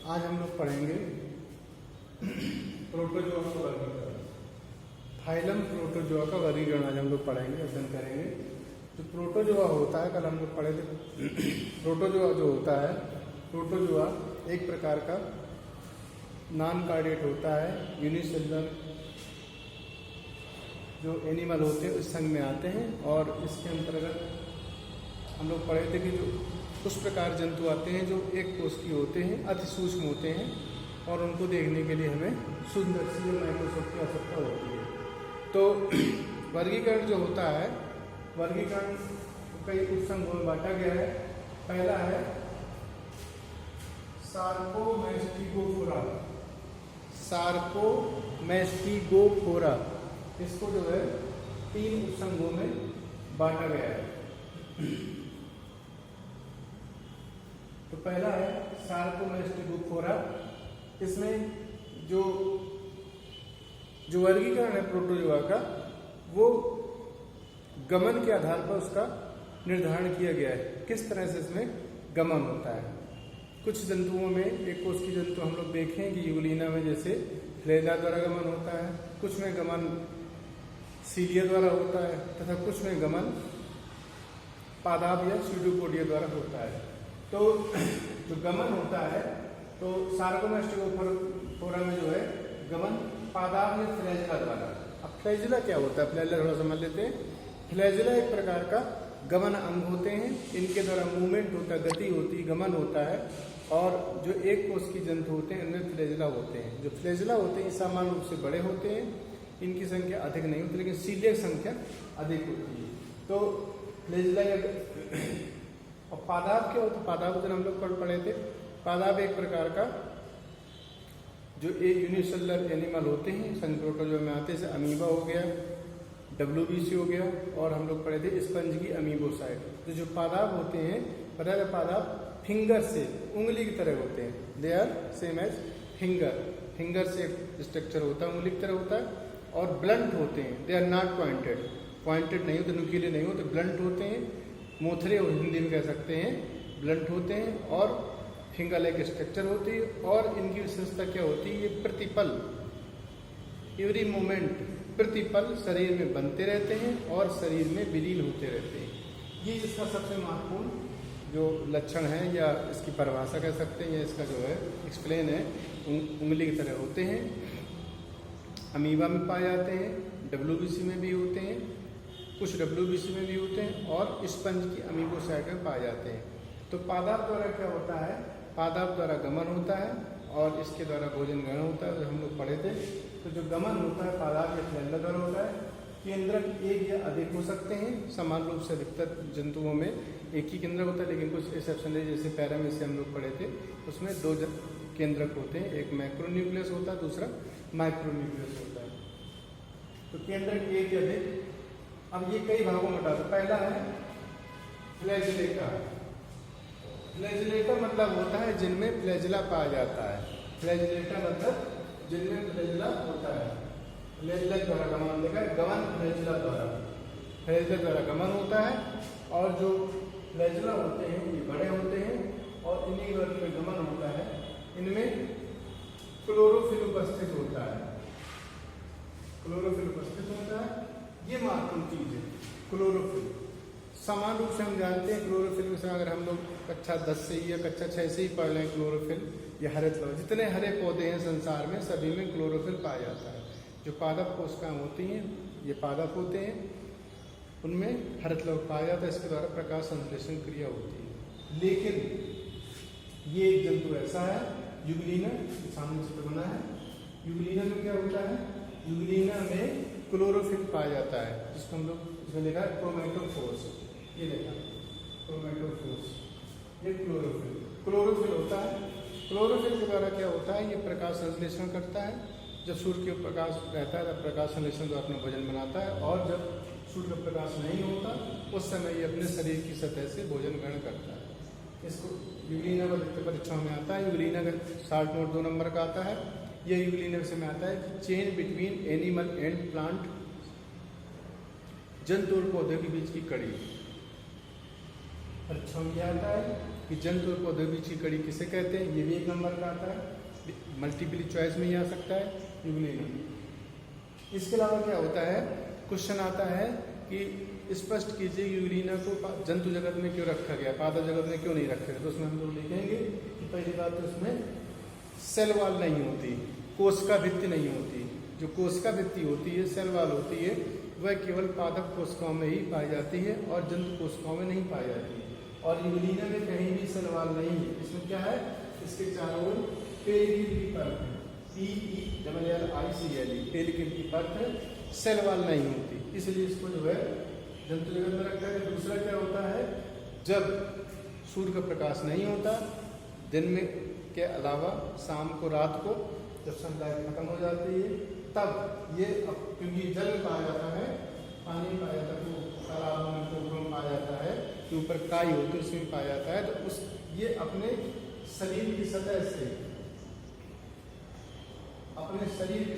आज हम लोग पढ़ेंगे प्रोटोजोआ का वर्गीकरण। फाइलम प्रोटोजोआ का वर्गीकरण आज हम लोग पढ़ेंगे, अध्ययन करेंगे। जो प्रोटोजोआ होता है, कल हम लोग पढ़े थे। प्रोटोजोआ जो होता है, प्रोटोजोआ एक प्रकार का नॉन कार्डिएट होता है। यूनिसेलुलर जो एनिमल होते हैं उस संघ में आते हैं, और इसके अंतर्गत हम लोग पढ़े थे कि जो उस प्रकार जंतु आते हैं जो एक कोष की होते हैं, अति सूक्ष्म होते हैं, और उनको देखने के लिए हमें सूक्ष्मदर्शी माइक्रोस्कोप की आवश्यकता होती है। तो वर्गीकरण जो होता है, वर्गीकरण कई उपसंघों में बांटा गया है। पहला है सार्कोमेस्टिगोफोरा। सार्कोमेस्टिगोफोरा, इसको जो है 3 उपसंघों में बांटा गया है। तो पहला है सार्कोमेस्टिगोफोरा। इसमें जो वर्गीकरण है प्रोटोजोआ का, वो गमन के आधार पर उसका निर्धारण किया गया है। किस तरह से इसमें गमन होता है। कुछ जंतुओं में, एक कोष की जंतु हम लोग देखें कि यूग्लिना में जैसे फ्लैजा द्वारा गमन होता है, कुछ में गमन सीलिया द्वारा होता है, तथा कुछ में गमन पादाप या स्यूडोपोडिया द्वारा होता है। तो जो गमन होता है, तो सार्कोमेस्टिगोफोरा में जो है गमन पादाप या फ्लैजिला द्वारा। अब फ्लैजिला क्या होता है, फ्लैजिला थोड़ा समझ लेते हैं। फ्लैजिला एक प्रकार का गमन अंग होते हैं। इनके द्वारा मूवमेंट होता है, गति होती है, गमन होता है। और जो एक कोष की जंतु होते हैं इनमें फ्लैजिला होते हैं। जो फ्लैजिला होते हैं सामान्य रूप से बड़े होते हैं, इनकी संख्या अधिक नहीं होती, लेकिन सीलिया की संख्या अधिक होती है। तो फ्लैजिला और पादाप क्या होता है, पादाप जो हम लोग पढ़े थे। पादाप एक प्रकार का जो एक यूनिसेलुलर एनिमल होते हैं, संघ प्रोटोजोआ में आते हैं। जैसे अमीबा हो गया, WBC हो गया, और हम लोग पढ़े थे स्पंज की अमीबोसाइट। तो जो पादाप होते हैं, पता है पादाप फिंगर से, उंगली की तरह होते हैं। They are same as finger से स्ट्रक्चर होता है, उंगली की तरह होता है। और ब्लंट होते हैं। दे आर नॉट पॉइंटेड नहीं होते, नुकीले नहीं होते, ब्लंट होते हैं। मोथरे हिंदी में कह सकते हैं, ब्लंट होते हैं, और फिंगर लाइक स्ट्रक्चर होती है। और इनकी विशेषता क्या होती है, ये प्रतिपल, एवरी मोमेंट, प्रतिपल शरीर में बनते रहते हैं और शरीर में विलीन होते रहते हैं। ये इसका सबसे महत्वपूर्ण जो लक्षण है, या इसकी परिभाषा कह सकते हैं, या इसका जो है एक्सप्लेन है। उंगली की तरह होते हैं, अमीबा में पाए जाते हैं, WBC में भी होते हैं, कुछ WBC में भी होते हैं, और स्पंज की अमीबोसाइट में पाए जाते हैं। तो पादाप द्वारा क्या होता है, पादाप द्वारा गमन होता है, और इसके द्वारा भोजन ग्रहण होता है, जो हम लोग पढ़े थे। तो जो गमन होता है पादाप या फ्लैजिला द्वारा होता है। केंद्रक एक या अधिक हो सकते हैं। समान रूप से अधिकतर जंतुओं में एक ही केंद्रक होता है, लेकिन कुछ एक्सेप्शन है, जैसे पैरामीस से हम लोग पढ़े थे, उसमें 2 केंद्रक होते हैं। एक मैक्रोन्यूक्लियस होता है, दूसरा माइक्रोन्यूक्लियस होता है। तो केंद्रक एक या अधिक। अब ये कई भागों में बटा। पहला है फ्लैजिलेटा। फ्लैजिलेटा मतलब होता है जिनमें फ्लैजिला पाया जाता है। फ्लैजिलेटा मतलब जिनमें फ्लैजिला होता है। फ्लैजिला द्वारा गमन देखा, गमन फ्लैजिला द्वारा गमन होता है। और जो फ्लैजिला होते हैं ये बड़े होते हैं, और इन्हीं वर्ग में गमन होता है। इनमें क्लोरोफिल उपस्थित होता है। क्लोरोफिल उपस्थित होता है, ये महत्वपूर्ण चीज है। क्लोरोफिल समान रूप से हम जानते हैं, क्लोरोफिल के समय अगर हम लोग कक्षा 10 से या कक्षा 6 से ही पढ़ लें, क्लोरोफिल या हरित लवण, जितने हरे पौधे हैं संसार में सभी में क्लोरोफिल पाया जाता है। जो पादप कोशिकाएं होती हैं, ये पादप होते हैं, उनमें हरित लवण पाया जाता है। इसके द्वारा प्रकाश संश्लेषण क्रिया होती है। लेकिन ये एक जंतु ऐसा है, यूग्लिना, सामने चित्र बना है। यूग्लिना में क्या होता है, यूग्लिना में क्लोरोफिल पाया जाता है, जिसको हम लोग इसमें लिखा है क्रोमेटोफोर्स। ये देखा क्रोमेटोफोर्स, ये क्लोरोफिल होता है। क्लोरोफिल के द्वारा क्या होता है, ये प्रकाश संश्लेषण करता है। जब सूर्य के प्रकाश रहता है तब प्रकाश संश्लेषण द्वारा अपना भोजन बनाता है, और जब सूर्य का प्रकाश नहीं होता उस समय ये अपने शरीर की सतह से भोजन ग्रहण करता है। इसको यूग्लिना परीक्षाओं में आता है। यूग्लिना का शार्ट नोट 2 नंबर का आता है। यह यूग्लिना विषय में आता है कि chain between animal and plant, जंतु और पौधे के बीच की कड़ी। परीक्षा में क्या आता है, कि जंतु और प्रौद्योगिकी कड़ी किसे कहते हैं, ये भी 1 नंबर का आता है, मल्टीपल चॉइस में ही आ सकता है यूग्लिना। इसके अलावा क्या होता है, क्वेश्चन आता है कि स्पष्ट कीजिए यूग्लिना को जंतु जगत में क्यों रखा गया, पादप जगत में क्यों नहीं रखा गया। तो उसमें हम लोग लिखेंगे कि पहली बात तो उसमें सेल वॉल नहीं होती, कोशिका भित्ति नहीं होती। जो कोशिका भित्ति होती है, सेल वॉल होती है, वह केवल पादप कोशिकाओं में ही पाई जाती है और जंतु कोशिकाओं में नहीं पाई जाती है। और यूग्लिना में कहीं भी सेल वॉल नहीं है। इसमें क्या है, इसके चारों ओर पेलिकल की परत है, PELLICLE, पेलिकल की परत है, सेल वॉल नहीं होती, इसलिए इसको जो है जंतु जगत में रखा है। दूसरा क्या होता है, जब सूर्य का प्रकाश नहीं होता, दिन में के अलावा शाम को, रात को, जब सनलाइट खत्म हो जाती है, तब ये क्योंकि जल में पाया जाता है, पानी में पाया जाता है, तालाबों में, पोखरों में पाया जाता है, कि ऊपर काई होती है उसमें पाया जाता है, तो उस ये अपने शरीर की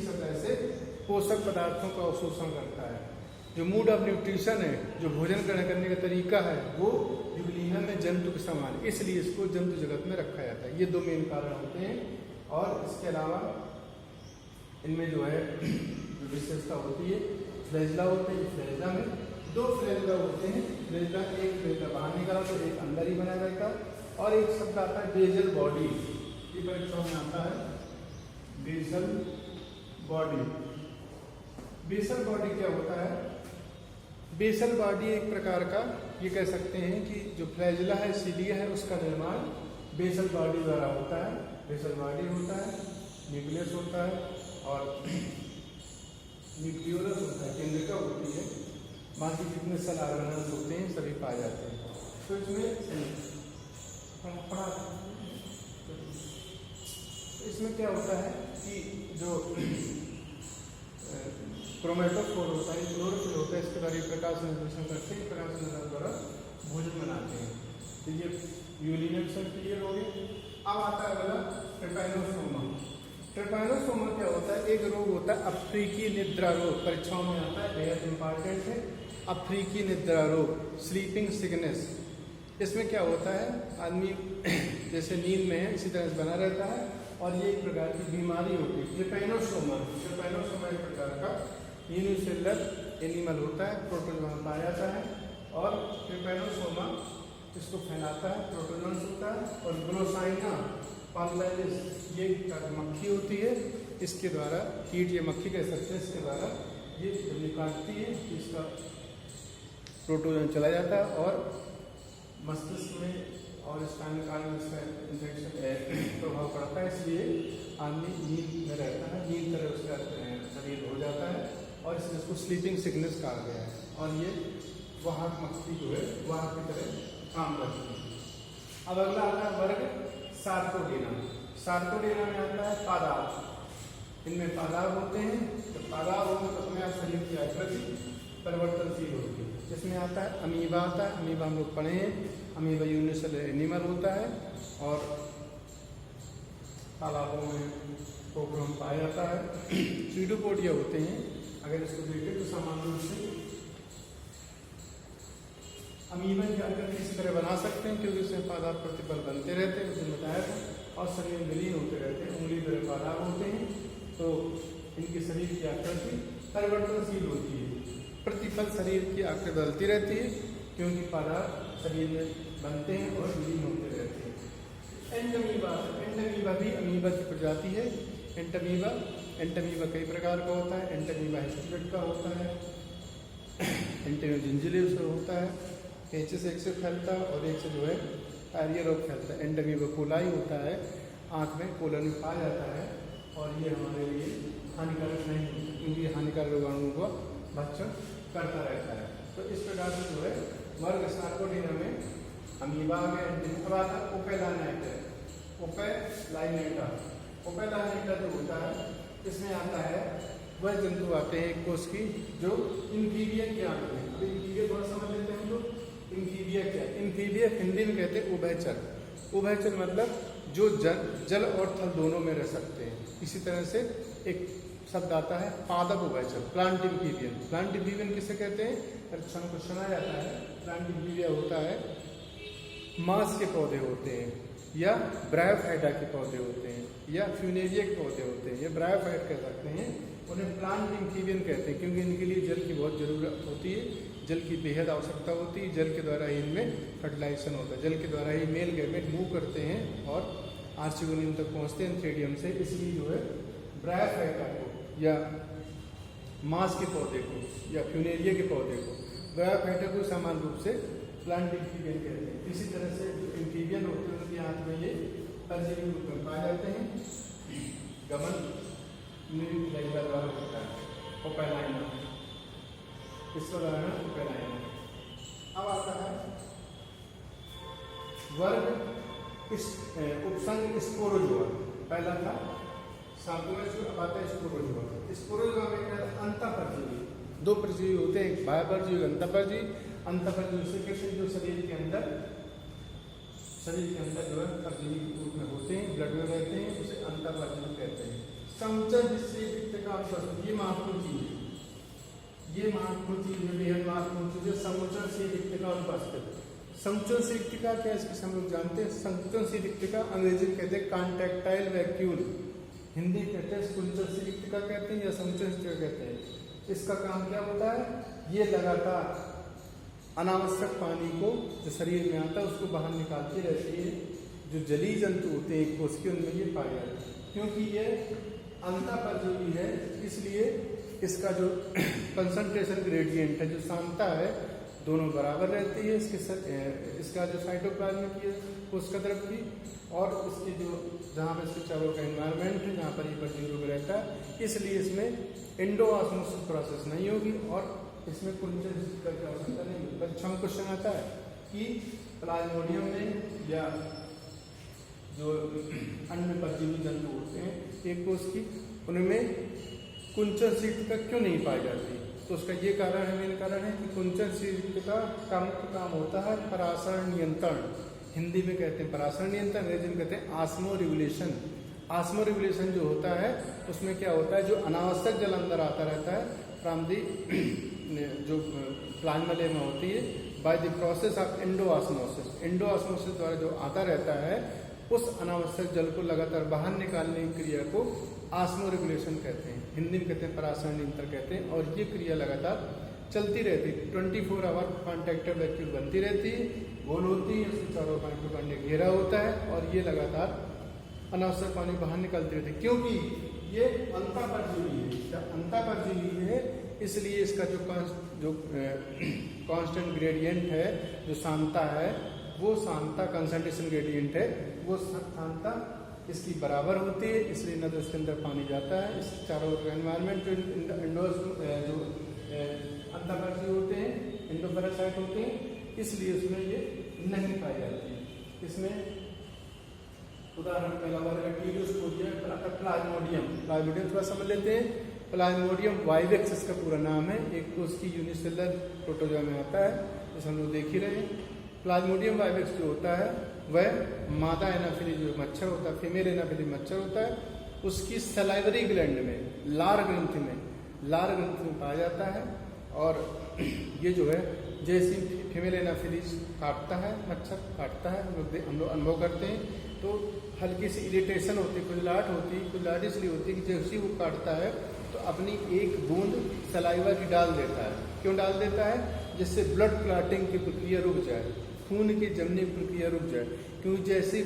सतह से पोषक पदार्थों का अवशोषण करता है। जो मूड ऑफ न्यूट्रिशन है, जो भोजन ग्रहण करने का तरीका है, वो यूग्लिना में जंतु के समान है, इसलिए इसको जंतु जगत में रखा जाता है। ये 2 मेन कारण होते हैं। और इसके अलावा इनमें जो है जो विशेषता होती है, फ्लैजिला होते हैं। फ्लैजिला में 2 फ्लैजिला होते हैं, फ्लैजिला, एक फ्लैजिला बाहर निकाला तो एक अंदर ही बना रहता है, और एक शब्द आता है बेजल बॉडी, ये परीक्षा में आता है, बेसल बॉडी। बेसल बॉडी क्या होता है, बेसल बॉडी एक प्रकार का, ये कह सकते हैं कि जो फ्लैजिला है, सीलिया है, उसका निर्माण बेसल बॉडी द्वारा होता है। बेसल बॉडी होता है, न्यूक्लियस होता है और न्यूक्लियोलस होता है, केंद्रिका होती है, बाकी जितने सेल ऑर्गेनेल्स होते हैं सभी पाए जाते हैं। तो इसमें क्या होता है कि जो क्रोमेटोफोर होता है, क्लोरोफिल होता है, इसके द्वारा प्रकाश संश्लेषण करते हैं, प्रकाश संश्लेषण द्वारा भोजन बनाते हैं। तो ये यूग्लिना विषय क्लियर हो गया। अब आता है अगला ट्रिपैनोसोमा। ट्रिपैनोसोमा क्या होता है, एक रोग होता है अफ्रीकी निद्रा रोग, परीक्षाओं में आता है, बेहद इंपॉर्टेंट है। अफ्रीकी निद्रा रोग, स्लीपिंग सिकनेस। इसमें क्या होता है, आदमी जैसे नींद में है इसी तरह से बना रहता है, और ये एक प्रकार की बीमारी होती है ट्रिपैनोसोमा। ट्रिपैनोसोमा एक प्रकार का यूनिसेलुलर एनिमल होता है, प्रोटोजोआ पाया जाता है, और ट्रिपैनोसोमा इसको फैलाता है, प्रोटोजोन्स होता है। और ग्लोसाइना पाल्लाइलिस, ये मक्खी होती है, इसके द्वारा कीट, ये मक्खी कह सकते हैं, इसके द्वारा ये जब काटती है तो इसका प्रोटोजोन चला जाता है और मस्तिष्क में और स्पाइनल कॉर्ड में इसका इन्फेक्शन प्रभाव पड़ता है, इसलिए आदमी नींद में रहता है, नींद तरह उसका शरीर हो जाता है, और इसलिए उसको स्लीपिंग सिकनेस कहा गया है। और ये वहाँ मक्खी जो है वहाँ की तरह काम करती है। अब अगला आता है वर्ग सार्कोडेना। सार्कोडेना में आता है पादाब। इनमें पादाब होते हैं, तो पादाब होने तो अपने शरीर की आकृति परिवर्तनशील होती है। इसमें आता है अमीबा आता है, अमीबा हम लोग पढ़े हैं, अमीबा यूनिसेलुलर एनिमल होता है और तालाबों में, पोखरों में पाया जाता है। स्यूडोपोडिया होते हैं, अगर इसको देखें तो सामान्य रूप से अमीबा की आकृति इसी तरह बना सकते हैं, क्योंकि इसमें पादाब प्रतिपल बनते रहते हैं, उसने बताया था, और शरीर में विलीन होते रहते हैं, उंगली तरह पादाब होते हैं। तो इनके शरीर की आकृति परिवर्तनशील होती है, प्रतिपल शरीर की आकृति बदलती रहती है, क्योंकि पादाब शरीर में बनते हैं और विलीन होते रहते हैं। एंटमीबा, एंटमीबा भी अमीबा की प्रजाति है। एंटमीबा कई प्रकार का होता है। एंटमीबा हिस्टोलेट का होता है, एंटमीबा जिंजिले से होता है, कैंचे से एक से फैलता है और एक से जो है पायरिया रोग फैलता है। एंटमीबा कोलाई होता है, आँख में कोलन में पाया जाता है, और ये हमारे लिए हानिकारक नहीं होता, क्योंकि हानिकारक रोगाणुओं को भक्षण करता रहता है। तो इस प्रकार से जो है वर्ग सार्कोडेना में अमीबा में ओपेलानेटा। ओपेलानेटा जो होता है, इसमें आता है वह जंतु आते हैं एक कोष की जो इन्फीबिया के आते हैं। अभी इन्फीबिया थोड़ा समझ लेते हैं लोग। इन्फीबिया क्या, इन्फीबिया हिंदी में कहते हैं उभयचर। उभयचर मतलब जो जल और थल दोनों में रह सकते हैं। इसी तरह से एक शब्द आता है पादप उभयचर, प्लांट एम्फीबियन। प्लांट एम्फीबियन किसे कहते हैं, परीक्षा में क्वेश्चन आ जाता है। प्लांट एम्फीबिया होता है मांस के पौधे होते हैं, या ब्रायोफाइटा के पौधे होते हैं, या फ्यूनेरिया के पौधे होते हैं, या ब्रायोफाइट कह सकते हैं। उन्हें प्लांट एम्फीबियन कहते हैं क्योंकि इनके लिए जल की बहुत ज़रूरत होती है, जल की बेहद आवश्यकता होती है। जल के द्वारा ही इनमें फर्टिलाइजेशन होता है, जल के द्वारा ही मेल गैमेट मूव करते हैं और आर्चिगोनियम तक पहुँचते हैं थ्रेडियम से। इसलिए जो है ब्रायोफाइटा को या मांस के पौधे को या फ्यूनेरिया के पौधे को, ब्रायोफाइटा को सामान्य रूप से प्लांट एम्फीबियन कहते हैं। इसी तरह से जो एम्फीबियन होते हैं उनके हाथ में ये परजीवी रूप में पाए जाते हैं। गमन द्वारा होता है ओपेलाइना, इसका उदाहरण ओपेलाइना। अब आता है वर्ग उपसंग स्पोरोजोआ। पहला था सांपोमेस्टिस, अब आता है स्पोरोजोआ। स्पोरोजोआ में क्या है, अंतःपरजीवी। दो परजीवी होते हैं, एक बाह्यपरजीवी, अंतःपरजीवी। अंतःपरजीवी से कहते हैं जो शरीर के अंदर जो है परजीवी के रूप में होते हैं, ब्लड में रहते हैं, उसे अंतःपरजीवी कहते हैं। समुचर जिससे का ये महत्वपूर्ण चीज है, ये महत्वपूर्ण चीज है, बेहद महत्वपूर्ण चीज है। समुचर से रिक्तिका उपस्थित। समुचर से रिक्तिका क्या है, इसके हम लोग जानते हैं। समुचर से रिक्तिका अंग्रेजी में कहते हैं कॉन्टैक्टाइल वैक्यूल, हिंदी कहते हैं कुंचर से रिक्तिका कहते हैं या समुचर से रिक्तिका कहते हैं। इसका काम क्या होता है, ये लगातार अनावश्यक पानी को जो शरीर में आता है उसको बाहर निकालती रहती है। जो जलीय जंतु होते हैं कोशिका, उनमें ये पाए जाते हैं। क्योंकि ये अंतःपरजीवी है, इसलिए इसका जो कंसंट्रेशन ग्रेडियंट है, जो सांद्रता है, दोनों बराबर रहती है। इसका जो साइटोप्लाज्म की कोशिका द्रव की और इसके जो जहाँ पर इसके चारों का एनवायरनमेंट है, जहाँ पर ये परजीवी रोग रहता है, इसलिए इसमें एंडोऑस्मोसिस प्रोसेस नहीं होगी और इसमें कुंचन की आवश्यकता नहीं होगी। परीक्षा में क्वेश्चन आता है कि प्लाज्मोडियम में या जो अन्य परजीवी जंतु होते हैं एक कोष की, उनमें कुंचन रिक्तिका क्यों नहीं पाई जाती। तो उसका ये कारण है, मेन कारण है कि कुंचन रिक्तिका का मुख्य काम होता है परासरण नियंत्रण। हिंदी में कहते हैं परासरण नियंत्रण, अंग्रेजी में कहते हैं आस्मो रेगुलेशन। आस्मो रेगुलेशन जो होता है उसमें क्या होता है, जो अनावश्यक जल अंदर आता रहता है फ्रॉम दी जो प्लाज्मा लेयर में होती है, by the process of endosmosis. Endosmosis द्वारा जो आता रहता है उस अनावश्यक जल को लगातार बाहर निकालने की क्रिया को आस्मो रेगुलेशन कहते हैं, हिंदी में कहते हैं परासरण नियंत्रण कहते हैं। और ये क्रिया लगातार चलती रहती है, 24 आवर कॉन्टैक्टेड वैक्यूल बनती रहती है, गोल होती है, उसके चारों माइक्रोकांड घेरा होता है और ये लगातार अनावश्यक पानी बाहर निकालती रहती है। क्योंकि ये अंतःपरजीवी है, इसलिए इसका जो कांस्टेंट ग्रेडियंट है, जो सांद्रता है, वो सांद्रता कंसंट्रेशन ग्रेडियंट है, वो सांद्रता इसकी बराबर होती है। इसलिए न तो इसके अंदर पानी जाता है, इस चारों एनवायरनमेंट जो अंतःपरजीवी होते हैं, एंडोपैरासाइट होते हैं, इसलिए उसमें ये नहीं पाई जाती है। इसमें उदाहरण पहला वर्ग प्लाज्मोडियम। प्लाज्मोडियम थोड़ा समझ लेते हैं। प्लाज्मोडियम वाइवेक्स इसका पूरा नाम है, एक तो उसकी यूनिसेलुलर प्रोटोजोआ में आता है, जैसे हम लोग देख ही रहे हैं। प्लाज्मोडियम वाइवेक्स जो होता है वह मादा एनाफिली जो मच्छर होता है, फीमेल एनाफिली मच्छर होता है, उसकी सलाइवरी ग्लैंड में लार ग्रंथि में पाया जाता है। और ये जो है जैसे फीमेल एनाफिलीज काटता है, मच्छर काटता है, हम लोग अनुभव करते हैं तो हल्की सी इरिटेशन होती है, खुजलाहट होती है। खुजलाहट इसलिए होती है कि जैसे वो काटता है तो अपनी एक बूंद सलाइवा की डाल देता है। क्यों डाल देता है, जिससे ब्लड क्लॉटिंग की प्रक्रिया रुक जाए, खून की जमने की प्रक्रिया रुक जाए। क्योंकि जैसे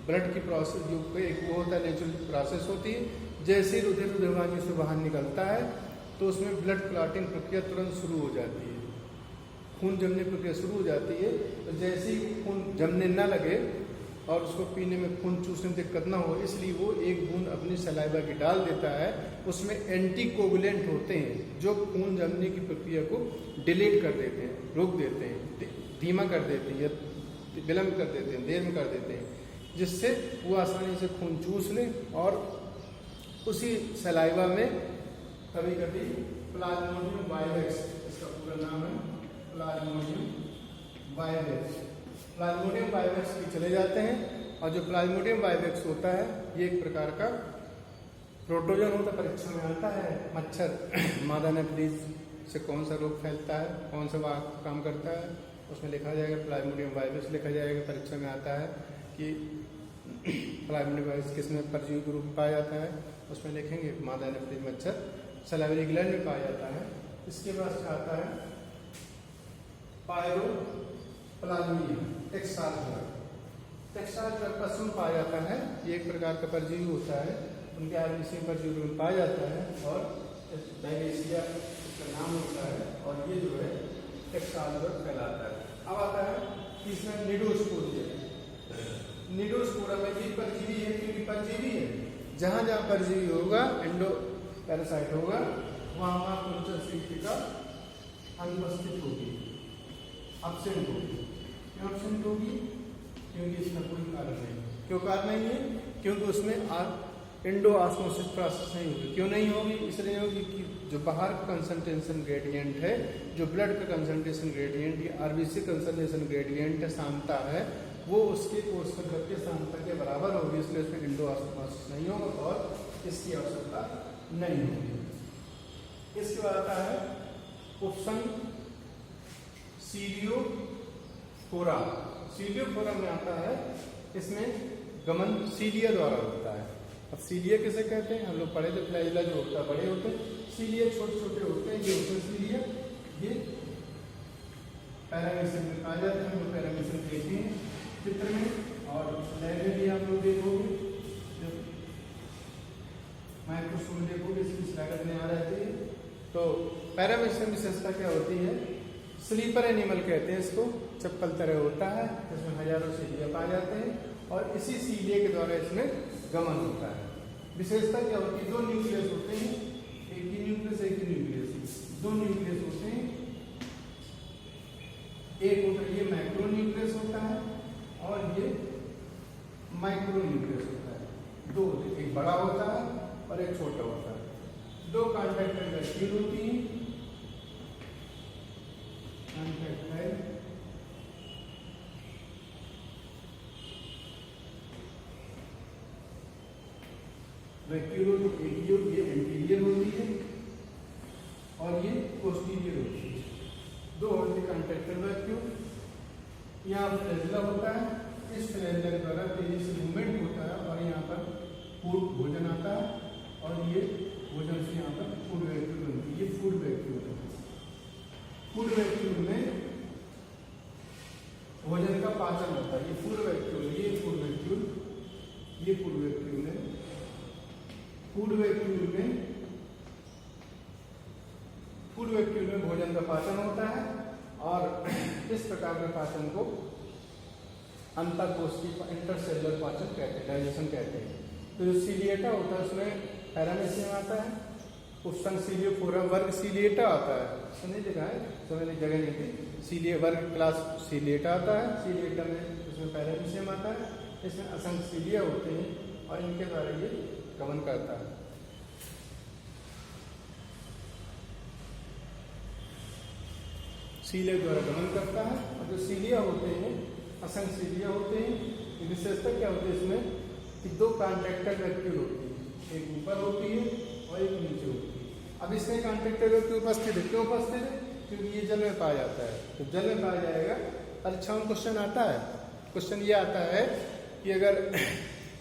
ब्लड की प्रोसेस जो एक वो होता है नेचुरल प्रोसेस होती है, जैसे रुधिर रुधिरवाहिनी से बाहर निकलता है तो उसमें ब्लड क्लॉटिंग प्रक्रिया तुरंत शुरू हो जाती है, खून जमने प्रक्रिया शुरू हो जाती है। तो जैसे ही खून जमने न लगे और उसको पीने में, खून चूसने में दिक्कत ना हो, इसलिए वो एक बूंद अपनी सलाइवा की डाल देता है। उसमें एंटीकोगुलेंट होते हैं जो खून जमने की प्रक्रिया को डिलेट कर देते हैं, रोक देते हैं, धीमा कर देते हैं या विलम्ब कर देते हैं, देर में कर देते हैं, जिससे वो आसानी से खून चूस ले। और उसी सलाइवा में कभी कभी प्लाज्मोडियम वाइवेक्स, इसका पूरा नाम है प्लाज्मोडियम वाइवेक्स, प्लाज्मोडियम वाइवेक्स भी चले जाते हैं। और जो प्लाज्मोडियम वाइवेक्स होता है ये एक प्रकार का प्रोटोजन होता है, परीक्षा में आता है। मच्छर मादा एनाफिलीज से कौन सा रोग फैलता है, कौन सा काम करता है, उसमें लिखा जाएगा प्लाज्मोडियम वाइवस लिखा जाएगा। परीक्षा में आता है कि प्लाज्मोडियम वाइवस किस में परजीवी के रूप में पाया जाता है, उसमें लिखेंगे मादा एनाफिलीज मच्छर सलाइवरी ग्लैंड में पाया जाता है। इसके बाद से आता है पायरोप्लाज्मिया टेक्साल पशु में पाया जाता है। ये एक प्रकार का परजीवी होता है, उनके आरबीसी में परजीवी में पाया जाता है और बैक्टीरिया इसका नाम होता है और ये जो है टेक्साल पर फैलाता है। अब आता है तीसरा निडोस्पोरिया। निडोस्पोरा में भी परजीवी है, क्योंकि परजीवी है जहां जहां परजीवी होगा एंडो पैरासाइट होगा वहां वहां कुंचन अनुपस्थित होगी, एब्सेंट होगी। क्यों एब्सेंट होगी? क्योंकि इसमें कोई कारण नहीं। क्यों कारण नहीं है? क्योंकि उसमें इंडो ऑस्मोसिस प्रोसेस नहीं होगी। क्यों नहीं होगी? इसलिए होगी कि जो बाहर का कंसंट्रेशन ग्रेडियंट है, जो ब्लड का कंसंट्रेशन ग्रेडियंट या आरबीसी कंसंट्रेशन ग्रेडियंट सांता है, वो उसके कोर्स पर करके सांता के बराबर होगी, इसलिए उसमें इंडो ऑस्मोसिस नहीं होगा और इसकी आवश्यकता नहीं होगी। इसके बाद आता है उपसंग सीलियोफोरा। सीलियोफोरा में आता है, इसमें गमन सीलिया द्वारा होता है। अब सीलिया किसे कहते हैं? हम लोग पढ़े थे, फ्लैजिला जो होता है बड़े होते हैं, सीलिया छोटे छोटे होते हैं। ये होते हैं सीलिया, ये पैरामीशियम में पाए जाते हैं। हम लोग पैरामीशियम देखते हैं चित्र में और लैब में भी आप लोग देखोगे, माइक्रोस्कोप में देखोगे, इसकी स्लाइड में आ रहती है। तो पैरामीशियम विशेषता क्या होती है? स्लीपर एनिमल कहते हैं इसको, चप्पल तरह होता है, इसमें हजारों सीलिया पाए जाते हैं और इसी सीलिया के द्वारा इसमें गमन होता है। विशेषता क्या होती है? दो न्यूक्लियस होते हैं, एक ही न्यूक्लियस एक ही न्यूक्लियस, दो न्यूक्लियस होते हैं। एक होता है ये मैक्रो न्यूक्लियस होता है और ये माइक्रो न्यूक्लियस होता है। दो, एक बड़ा होता है और एक छोटा होता है। दो कॉन्टैक्ट वैक्यूल होती हैं, वैक्यूल ये एंटीरियर होती है और ये पोस्टीरियर होती है। दो होते हैं कॉन्टैक्टर वैक्यूल। यहाँ फ्लैजिला होता है, इस फ्लैजिला के द्वारा तेजी से मूवमेंट होता है और यहाँ पर फूड भोजन आता है और ये भोजन से यहाँ पर फूड वैक्यूल बनती है। ये फूड वैक्यूल है। फूड वैक्यूल में भोजन का पाचन होता है। ये फूड वैक्यूल, ये फूड वैक्यूल, ये फूड वैक्यूल है। फूड वैक्यूल में भोजन का पाचन होता है और इस प्रकार के पाचन को अंतःकोशिकीय इंटरसेलुलर पाचन कहते हैं, डाइजेशन कहते हैं। तो जो सीलिएटा होता है उसमें पैरामीशियम आता है, उपसंग सीलियोफोरा वर्ग सीलिएटा आता है। समझ लिखा है, समझने जगह नहीं थी। सीलिए वर्ग क्लास सीलिएटा आता है। सीलिएटा में इसमें पैरामीशियम आता है, इसमें असंख्य सीलिया होते हैं और इनके द्वारा ये गमन करता है। सीलिया द्वारा गमन करता है और जो सीलिया होते हैं, असंख्य सीलिया होते हैं। विशेषता क्या होती है इसमें कि दो कॉन्ट्रैक्टर वैक्यूल होती है, एक ऊपर होती है और एक नीचे होती है। अब इसमें कॉन्ट्रैक्टर वैक्यूल उपस्थित है। क्यों उपस्थित है? क्योंकि ये जल में पाया जाता है। तो जल में पाया जाएगा। परीक्षा में क्वेश्चन आता है, क्वेश्चन ये आता है कि अगर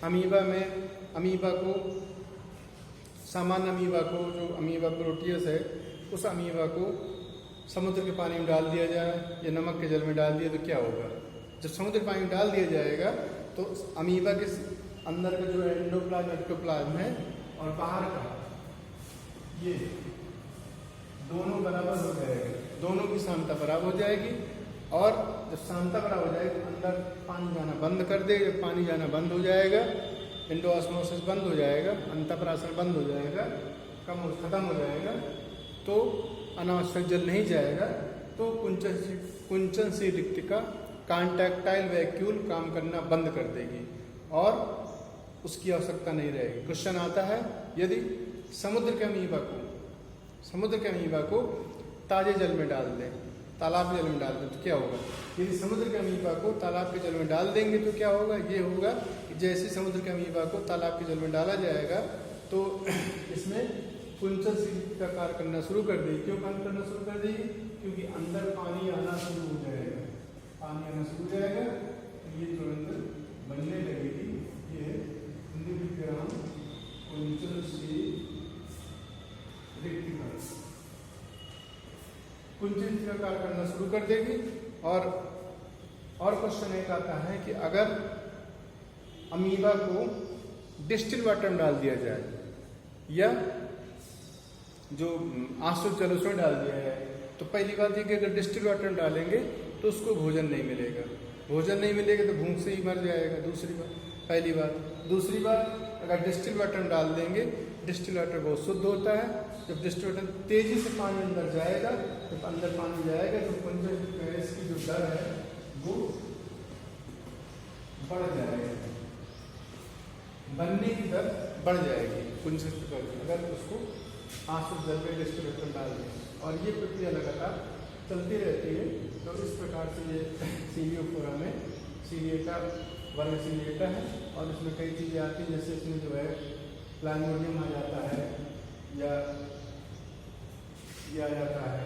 अमीबा को सामान्य अमीबा को, जो अमीबा प्रोटियस है, उस अमीबा को समुद्र के पानी में डाल दिया जाए या नमक के जल में डाल दिया तो क्या होगा? जब समुद्र के पानी में डाल दिया जाएगा तो अमीबा के अंदर का जो एंडोप्लाज्म एक्टोप्लाज्म है और बाहर का ये दोनों बराबर हो जाएगा, दोनों की सांद्रता बराबर हो जाएगी और जब सांद्रता बराबर हो जाएगी अंदर पानी जाना बंद कर देगा। जब पानी जाना बंद हो जाएगा, इंडोऑस्मोसिस बंद हो जाएगा, अंतःप्राशन बंद हो जाएगा, खत्म हो जाएगा, तो अनावश्यक जल नहीं जाएगा। तो कुंचन सी रिक्तिका कॉन्टैक्टाइल वैक्यूल काम करना बंद कर देगी और उसकी आवश्यकता नहीं रहेगी। क्वेश्चन आता है यदि समुद्र के अमीबा को ताजे जल में डाल दें, तालाब के जल में डाल दें तो क्या होगा? यदि समुद्र के अमीबा को तालाब के जल में डाल देंगे तो क्या होगा? ये होगा कि जैसे समुद्र के अमीबा को तालाब के जल में डाला जाएगा तो इसमें कुंचन सी का कार्य करना शुरू कर देगी। क्यों कार्य करना शुरू कर देगी? क्योंकि अंदर पानी आना शुरू हो जाएगा। पानी आना शुरू हो जाएगा, तो ये तुरंत बनने लगेगी। ये निर्विग्राम कुंचल से रिक्तिकरण कुंचित प्रकार करना शुरू कर देगी। और क्वेश्चन एक आता है कि अगर अमीबा को डिस्टिल वाटर में डाल दिया जाए या जो आंसू जल उसमें डाल दिया जाए, तो पहली बात ये कि अगर डिस्टिल वाटर में डालेंगे तो उसको भोजन नहीं मिलेगा, भोजन नहीं मिलेगा तो भूख से ही मर जाएगा। पहली बात। दूसरी बात, अगर डिस्टिल वाटर में डाल देंगे, डिस्टिल वाटर बहुत शुद्ध होता है। जब डिस्टिल वाटर तेजी से पानी अंदर जाएगा, जब अंदर पानी जाएगा तो कुंजन गैस की जो दर है वो बढ़ जाएगी, बनने की दर बढ़ जाएगी कुंजन अगर उसको आंसू जल में डिस्टिल वाटर में डाल दें। और ये प्रक्रिया लगातार चलती रहती है। तो इस प्रकार से ये सीलियोफोरा में सीलिएटा वर्ग सीलिएटा है और इसमें कई चीज़ें आती हैं, जैसे इसमें जो है प्लाज्मोडियम आ जाता है या ये आ जाता है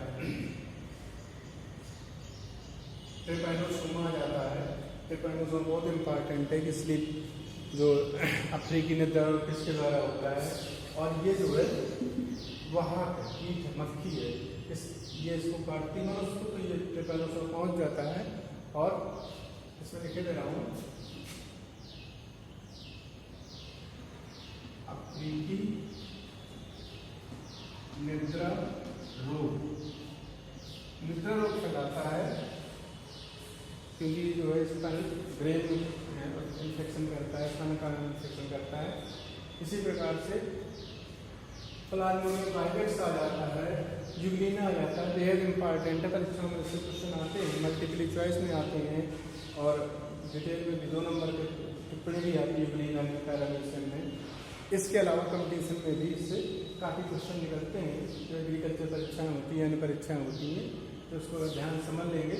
ट्रिपैनोसोमा आ जाता है। ट्रिपैनोसोमा बहुत इम्पॉर्टेंट है, इसलिए जो अफ्रीकी निद्रा किसके द्वारा होता है। और ये जो है वहाँ कीट मक्खी है, ये इसको काटती है उसको, तो ये ट्रिपैनोसोमा पहुँच जाता है। और इसमें लिखे दे रहा हूँ अफ्रीकी निद्रा रोग फैलाता है, क्योंकि जो है इसका ब्रेन इन्फेक्शन करता है, स्तन का इन्फेक्शन करता है। इसी प्रकार से प्लाज्मोडियम वायरस आ जाता है, जुगलीना आ जाता है। बेहद इंपॉर्टेंट है, परीक्षाओं में ऐसे क्वेश्चन आते हैं, मल्टीपल चॉइस में आते हैं और डिटेल में भी 2 नंबर की टिप्पणी भी आती है जुगलीना के पैरामेडिसिन में। इसके अलावा कंपटीशन में भी इससे काफ़ी क्वेश्चन निकलते हैं जो एग्रीकल्चर परीक्षाएँ होती हैं, अन्य परीक्षाएँ होती हैं, तो उसको ध्यान समझ लेंगे